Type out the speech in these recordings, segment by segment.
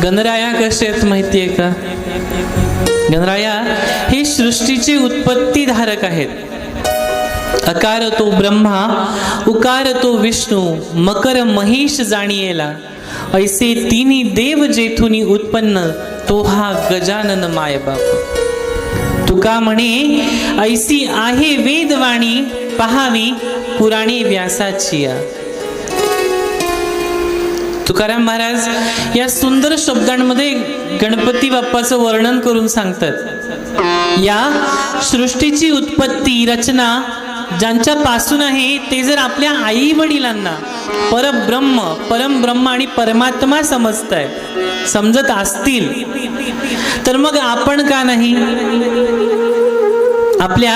गणराया कसे आहेत माहितीये का? गणराया हे सृष्टीचे उत्पत्ती धारक आहेत। अकार तो ब्रह्मा, उकार तो विष्णू, मकर महेश जाणियेला, ऐसे तिन्ही देव जेथुनी उत्पन्न, तो हा गजानन माय बाप। तुका म्हणे ऐसी आहे वेदवाणी, पहावी पुराणे व्यासाची। तुकाराम महाराज या सुंदर शब्दांमध्ये गणपती बाप्पाचं वर्णन करून सांगतात। या सृष्टीची उत्पत्ती रचना ज्यांच्या पासून आहे ते जर आपल्या आई वडिलांना परमब्रह्म आणि परमात्मा समजत असतील तर मग आपण का नाही? आपल्या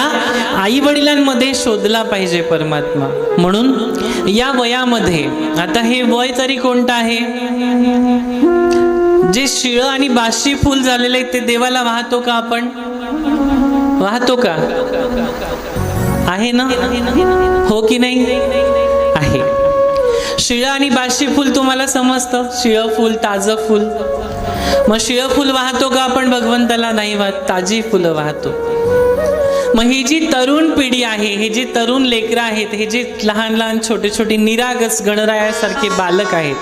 आई वडिलांमध्ये शोधला पाहिजे परमात्मा। म्हणून या वयामध्ये, आता हे वय तरी कोणतं आहे? जे शिळ आणि बाशी फुल झालेले आहे ते देवाला वाहतो का आपण? वाहतो का? आहे ना? हो की नाही? आहे। शिळ आणि बाशी फुल तुम्हाला समजतं? शिळ फुल, ताजं फुल। मग शिळ फुल वाहतो का आपण भगवंताला? नाही वाहत, ताजी फुलं वाहतो। मग ही जी तरुण पिढी आहे, हे जे तरुण लेकरं आहेत, हे जे लहान लहान छोटे छोटे निरागस गणरायासारखे बालक आहेत,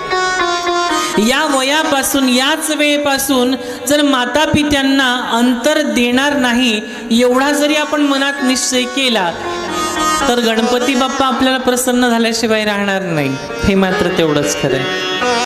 या वयापासून, याच वेळेपासून जर माता पित्यांना अंतर देणार नाही एवढा जरी आपण मनात निश्चय केला तर गणपती बाप्पा आपल्याला प्रसन्न झाल्याशिवाय राहणार नाही। हे मात्र तेवढंच खरं आहे।